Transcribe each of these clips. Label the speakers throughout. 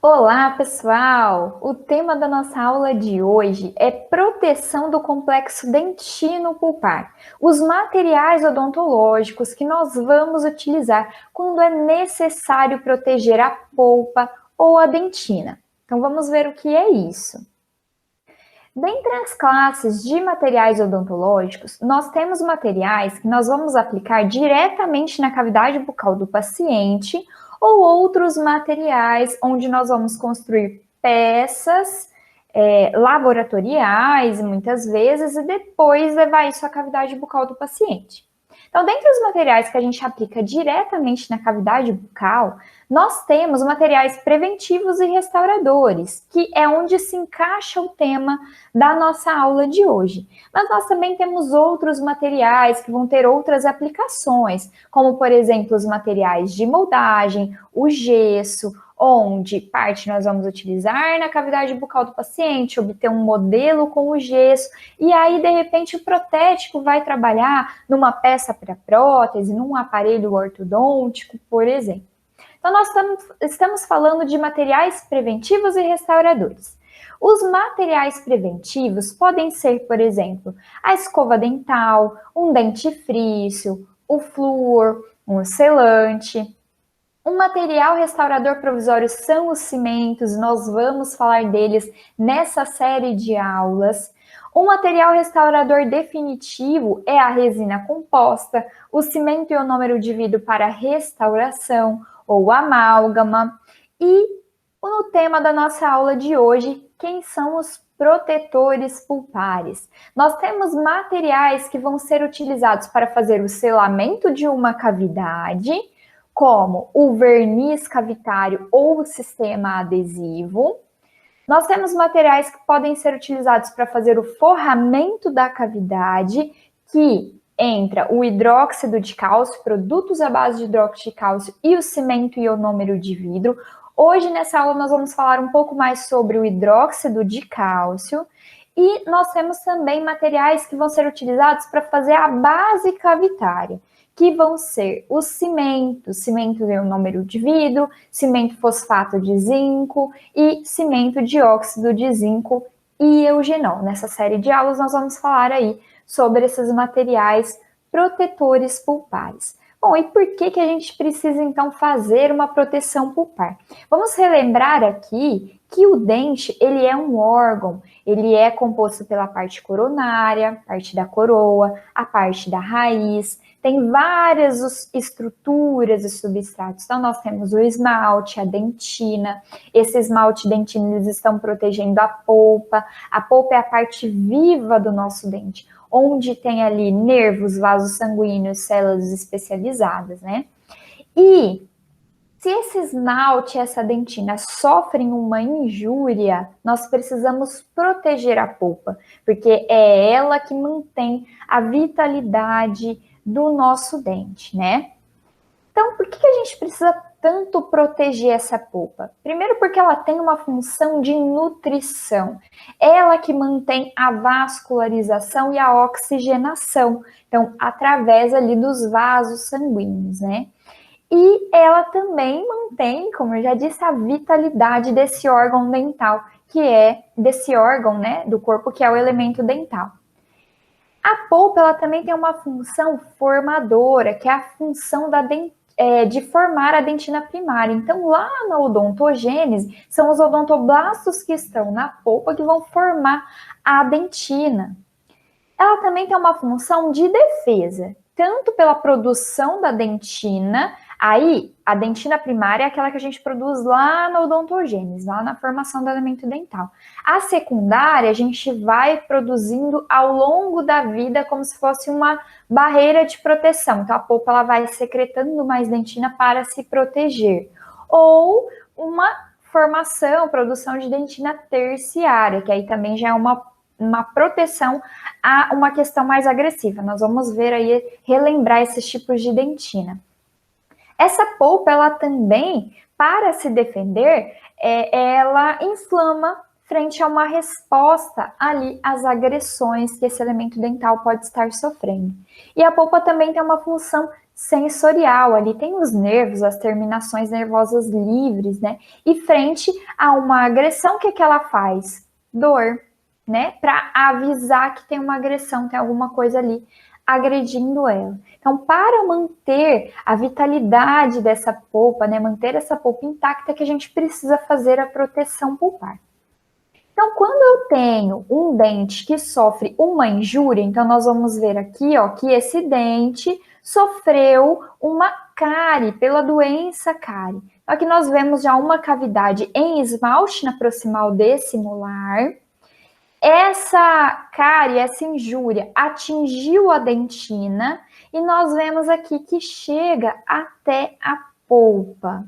Speaker 1: Olá, pessoal! O tema da nossa aula de hoje é proteção do complexo dentino pulpar, os materiais odontológicos que nós vamos utilizar quando é necessário proteger a polpa ou a dentina. Então, vamos ver o que é isso. Dentre as classes de materiais odontológicos, nós temos materiais que nós vamos aplicar diretamente na cavidade bucal do paciente ou outros materiais onde nós vamos construir peças laboratoriais, muitas vezes, e depois levar isso à cavidade bucal do paciente. Então, dentre os materiais que a gente aplica diretamente na cavidade bucal, nós temos materiais preventivos e restauradores, que é onde se encaixa o tema da nossa aula de hoje. Mas nós também temos outros materiais que vão ter outras aplicações, como, por exemplo, os materiais de moldagem, o gesso, onde parte nós vamos utilizar na cavidade bucal do paciente, obter um modelo com o gesso, e aí, de repente, o protético vai trabalhar numa peça para prótese, num aparelho ortodôntico, por exemplo. Então, nós estamos falando de materiais preventivos e restauradores. Os materiais preventivos podem ser, por exemplo, a escova dental, um dentifrício, o flúor, um selante. Um material restaurador provisório são os cimentos, nós vamos falar deles nessa série de aulas. Um material restaurador definitivo é a resina composta, o cimento ionômero de vidro para restauração ou amálgama. E no tema da nossa aula de hoje, quem são os protetores pulpares? Nós temos materiais que vão ser utilizados para fazer o selamento de uma cavidade, como o verniz cavitário ou o sistema adesivo. Nós temos materiais que podem ser utilizados para fazer o forramento da cavidade, que entra o hidróxido de cálcio, produtos à base de hidróxido de cálcio e o cimento ionômero de vidro. Hoje, nessa aula, nós vamos falar um pouco mais sobre o hidróxido de cálcio. E nós temos também materiais que vão ser utilizados para fazer a base cavitária, que vão ser o cimento ionômero de vidro, cimento fosfato de zinco e cimento dióxido de zinco e eugenol. Nessa série de aulas nós vamos falar aí sobre esses materiais protetores pulpares. Bom, e por que a gente precisa então fazer uma proteção pulpar? Vamos relembrar aqui que o dente, ele é um órgão, ele é composto pela parte coronária, parte da coroa, a parte da raiz, tem várias estruturas e substratos. Então, nós temos o esmalte, a dentina. Esse esmalte e dentina, eles estão protegendo a polpa. A polpa é a parte viva do nosso dente, onde tem ali nervos, vasos sanguíneos, células especializadas, né? E se esse esmalte e essa dentina sofrem uma injúria, nós precisamos proteger a polpa, porque é ela que mantém a vitalidade do nosso dente, né? Então, por que a gente precisa tanto proteger essa polpa? Primeiro, porque ela tem uma função de nutrição. Ela que mantém a vascularização e a oxigenação. Então, através ali dos vasos sanguíneos, né? E ela também mantém, como eu já disse, a vitalidade desse órgão dental, que é desse órgão, né, do corpo, que é o elemento dental. A polpa, ela também tem uma função formadora, que é a função de formar a dentina primária. Então, lá na odontogênese, são os odontoblastos que estão na polpa que vão formar a dentina. Ela também tem uma função de defesa, tanto pela produção da dentina. Aí, a dentina primária é aquela que a gente produz lá na odontogênese, lá na formação do elemento dental. A secundária, a gente vai produzindo ao longo da vida como se fosse uma barreira de proteção. Então, a polpa ela vai secretando mais dentina para se proteger. Ou uma formação, produção de dentina terciária, que aí também já é uma proteção a uma questão mais agressiva. Nós vamos ver aí, relembrar esses tipos de dentina. Essa polpa, ela também, para se defender, ela inflama frente a uma resposta ali às agressões que esse elemento dental pode estar sofrendo. E a polpa também tem uma função sensorial, ali tem os nervos, as terminações nervosas livres, né? E frente a uma agressão, o que que ela faz? Dor, né? Para avisar que tem uma agressão, tem alguma coisa ali agredindo ela. Então, para manter a vitalidade dessa polpa, né, manter essa polpa intacta, que a gente precisa fazer a proteção pulpar. Então, quando eu tenho um dente que sofre uma injúria, então nós vamos ver aqui, ó, que esse dente sofreu uma cárie, pela doença cárie. Então, aqui nós vemos já uma cavidade em esmalte na proximal desse molar. Essa cárie, essa injúria, atingiu a dentina e nós vemos aqui que chega até a polpa.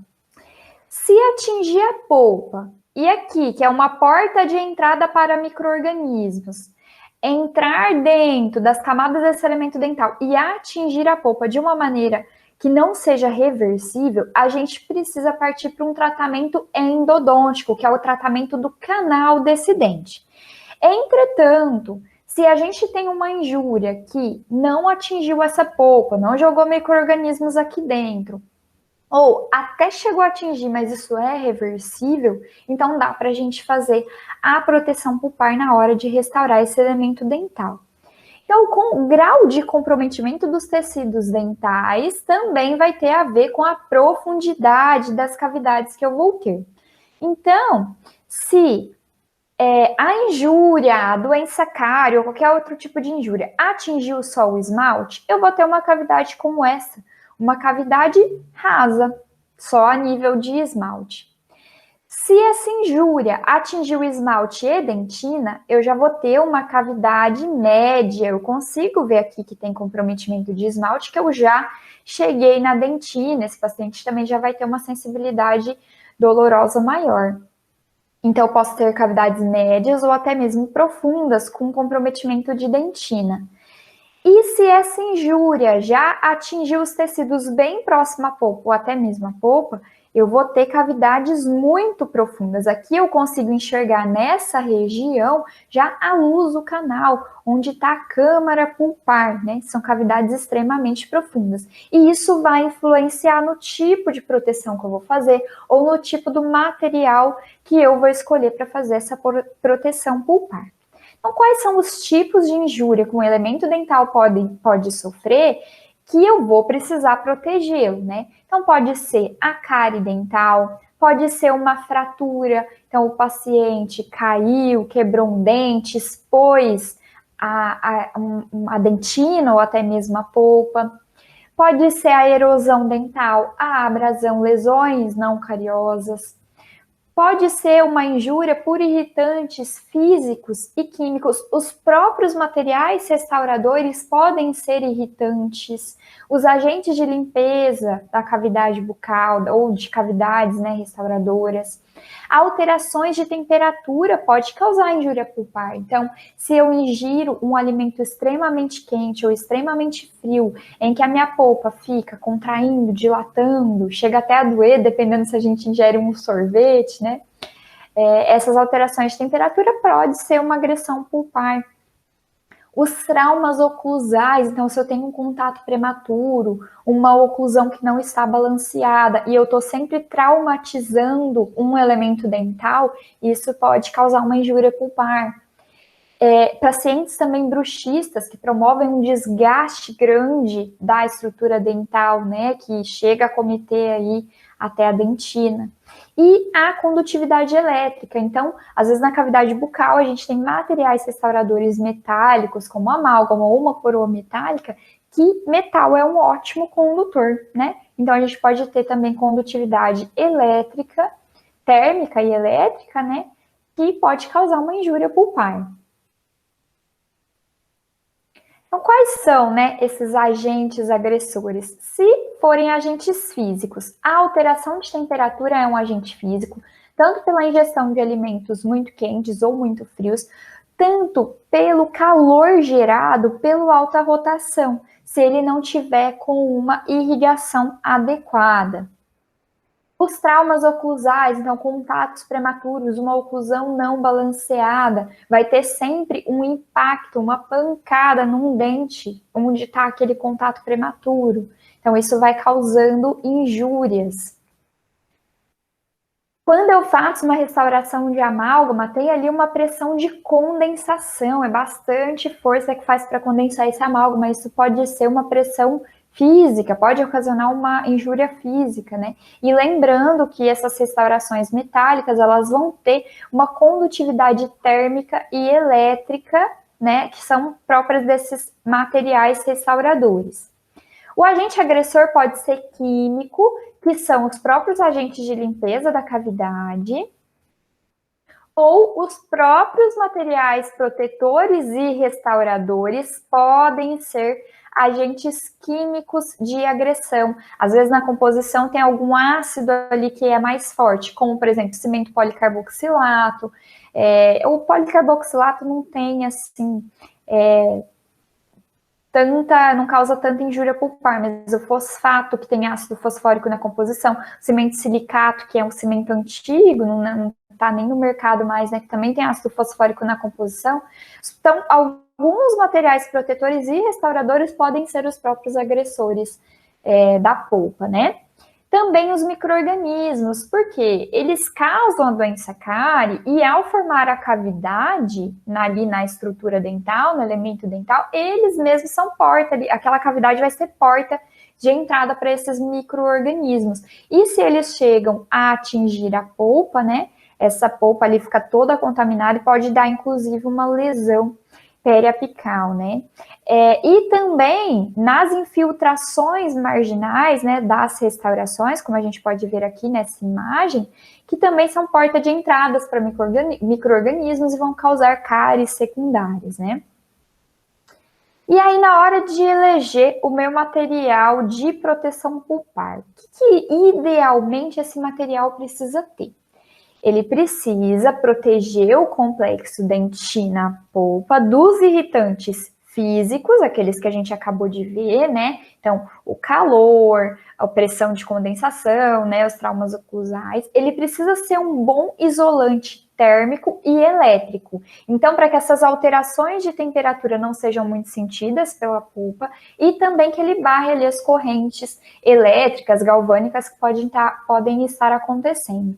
Speaker 1: Se atingir a polpa, e aqui, que é uma porta de entrada para micro-organismos, entrar dentro das camadas desse elemento dental e atingir a polpa de uma maneira que não seja reversível, a gente precisa partir para um tratamento endodôntico, que é o tratamento do canal desse dente. Entretanto, se a gente tem uma injúria que não atingiu essa polpa, não jogou micro-organismos aqui dentro, ou até chegou a atingir, mas isso é reversível, então dá para a gente fazer a proteção pulpar na hora de restaurar esse elemento dental. Então, com o grau de comprometimento dos tecidos dentais também vai ter a ver com a profundidade das cavidades que eu vou ter. Então, se a injúria, a doença cárie ou qualquer outro tipo de injúria atingiu só o esmalte, eu vou ter uma cavidade como essa, uma cavidade rasa, só a nível de esmalte. Se essa injúria atingir o esmalte e dentina, eu já vou ter uma cavidade média. Eu consigo ver aqui que tem comprometimento de esmalte, que eu já cheguei na dentina. Esse paciente também já vai ter uma sensibilidade dolorosa maior. Então, eu posso ter cavidades médias ou até mesmo profundas com comprometimento de dentina. E se essa injúria já atingiu os tecidos bem próximo à polpa, ou até mesmo à polpa, eu vou ter cavidades muito profundas. Aqui eu consigo enxergar nessa região já a luz do canal, onde está a câmara pulpar, né? São cavidades extremamente profundas. E isso vai influenciar no tipo de proteção que eu vou fazer, ou no tipo do material que eu vou escolher para fazer essa proteção pulpar. Então, quais são os tipos de injúria que um elemento dental pode sofrer que eu vou precisar protegê-lo, né? Então, pode ser a cárie dental, pode ser uma fratura, então o paciente caiu, quebrou um dente, expôs a dentina ou até mesmo a polpa. Pode ser a erosão dental, a abrasão, lesões não cariosas. Pode ser uma injúria por irritantes físicos e químicos. Os próprios materiais restauradores podem ser irritantes. Os agentes de limpeza da cavidade bucal ou de cavidades, né, restauradoras. Alterações de temperatura pode causar injúria pulpar. Então, se eu ingiro um alimento extremamente quente ou extremamente frio, em que a minha polpa fica contraindo, dilatando, chega até a doer, dependendo se a gente ingere um sorvete, né? Essas alterações de temperatura pode ser uma agressão pulpar. Os traumas oclusais, então se eu tenho um contato prematuro, uma oclusão que não está balanceada e eu estou sempre traumatizando um elemento dental, isso pode causar uma injúria pulpar. Pacientes também bruxistas que promovem um desgaste grande da estrutura dental, né, que chega a cometer aí até a dentina. E a condutividade elétrica. Então, às vezes na cavidade bucal a gente tem materiais restauradores metálicos, como amálgama ou uma coroa metálica, que metal é um ótimo condutor, né? Então, a gente pode ter também condutividade elétrica, térmica e elétrica, né? Que pode causar uma injúria pulpar. Então, quais são, né, esses agentes agressores? Se forem agentes físicos, a alteração de temperatura é um agente físico, tanto pela ingestão de alimentos muito quentes ou muito frios, tanto pelo calor gerado pela alta rotação, se ele não tiver com uma irrigação adequada. Os traumas oclusais, então contatos prematuros, uma oclusão não balanceada, vai ter sempre um impacto, uma pancada num dente, onde está aquele contato prematuro. Então, isso vai causando injúrias. Quando eu faço uma restauração de amálgama, tem ali uma pressão de condensação, é bastante força que faz para condensar esse amálgama. Isso pode ser uma pressão física, pode ocasionar uma injúria física, né? E lembrando que essas restaurações metálicas, elas vão ter uma condutividade térmica e elétrica, né, que são próprias desses materiais restauradores. O agente agressor pode ser químico, que são os próprios agentes de limpeza da cavidade, ou os próprios materiais protetores e restauradores podem ser agentes químicos de agressão. Às vezes na composição tem algum ácido ali que é mais forte, como por exemplo cimento policarboxilato. O policarboxilato não tem assim não causa tanta injúria pulpar, mas o fosfato, que tem ácido fosfórico na composição, o cimento silicato, que é um cimento antigo, não está nem no mercado mais, né, que também tem ácido fosfórico na composição. Então, alguns materiais protetores e restauradores podem ser os próprios agressores da polpa, né? Também os micro-organismos, porque eles causam a doença cárie e ao formar a cavidade ali na estrutura dental, no elemento dental, eles mesmos são porta, aquela cavidade vai ser porta de entrada para esses micro-organismos. E se eles chegam a atingir a polpa, né, essa polpa ali fica toda contaminada e pode dar inclusive uma lesão periapical, né? E também nas infiltrações marginais, né, das restaurações, como a gente pode ver aqui nessa imagem, que também são porta de entradas para micro-organismos e vão causar cáries secundárias, né? E aí, na hora de eleger o meu material de proteção pulpar, o que idealmente esse material precisa ter? Ele precisa proteger o complexo dentina-polpa dos irritantes físicos, aqueles que a gente acabou de ver, né? Então, o calor, a pressão de condensação, né? Os traumas oclusais. Ele precisa ser um bom isolante térmico e elétrico. Então, para que essas alterações de temperatura não sejam muito sentidas pela polpa e também que ele barre ali as correntes elétricas, galvânicas que podem estar acontecendo.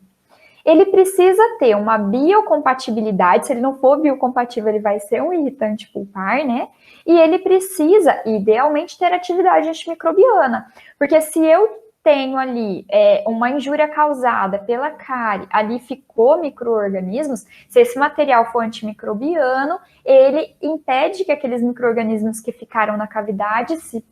Speaker 1: Ele precisa ter uma biocompatibilidade, se ele não for biocompatível, ele vai ser um irritante pulpar, né? E ele precisa, idealmente, ter atividade antimicrobiana, porque se eu tenho ali uma injúria causada pela cárie, ali ficou micro-organismos, se esse material for antimicrobiano, ele impede que aqueles micro-organismos que ficaram na cavidade se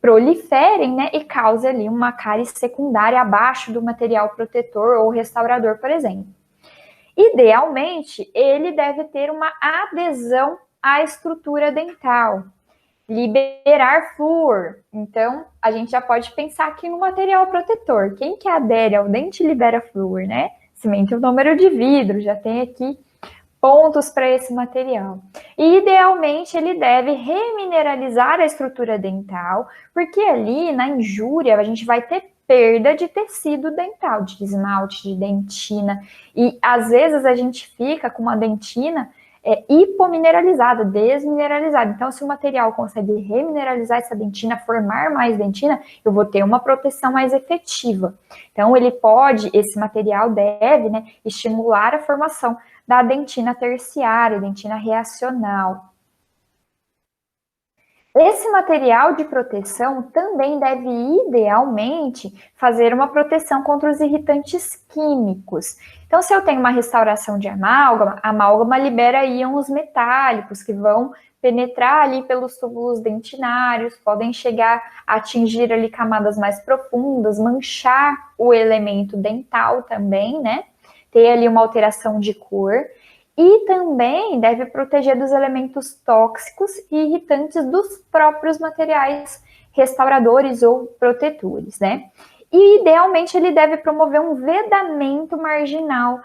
Speaker 1: proliferem, né, e cause ali uma cárie secundária abaixo do material protetor ou restaurador, por exemplo. Idealmente, ele deve ter uma adesão à estrutura dental, liberar flúor. Então, a gente já pode pensar aqui no material protetor. Quem que adere ao dente libera flúor, né? Cimento número de vidro, já tem aqui pontos para esse material. E, idealmente, ele deve remineralizar a estrutura dental, porque ali, na injúria, a gente vai ter perda de tecido dental, de esmalte, de dentina, e às vezes a gente fica com uma dentina hipomineralizada, desmineralizada. Então, se o material consegue remineralizar essa dentina, formar mais dentina, eu vou ter uma proteção mais efetiva. Então, esse material deve, né, estimular a formação da dentina terciária, dentina reacional. Esse material de proteção também deve, idealmente, fazer uma proteção contra os irritantes químicos. Então, se eu tenho uma restauração de amálgama, a amálgama libera íons metálicos que vão penetrar ali pelos túbulos dentinários, podem chegar a atingir ali camadas mais profundas, manchar o elemento dental também, né? Ter ali uma alteração de cor. E também deve proteger dos elementos tóxicos e irritantes dos próprios materiais restauradores ou protetores, né? E, idealmente, ele deve promover um vedamento marginal,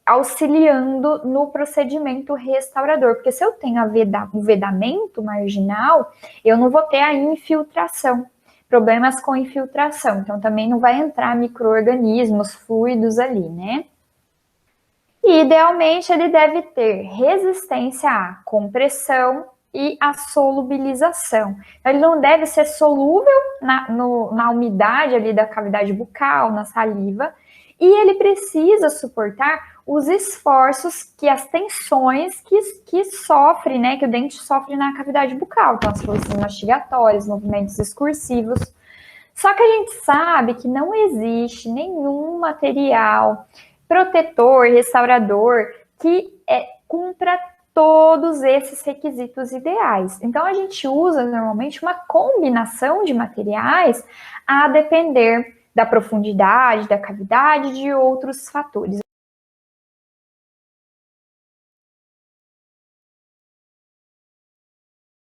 Speaker 1: auxiliando no procedimento restaurador. Porque se eu tenho um vedamento marginal, eu não vou ter a infiltração, problemas com infiltração. Então, também não vai entrar micro-organismos, fluidos ali, né? E, idealmente, ele deve ter resistência à compressão, e a solubilização. Então, ele não deve ser solúvel na umidade ali da cavidade bucal, na saliva, e ele precisa suportar os esforços, que as tensões que sofre, né, que o dente sofre na cavidade bucal, então as forças mastigatórias, movimentos excursivos. Só que a gente sabe que não existe nenhum material protetor, restaurador, que cumpra todos esses requisitos ideais. Então, a gente usa normalmente uma combinação de materiais a depender da profundidade, da cavidade e de outros fatores.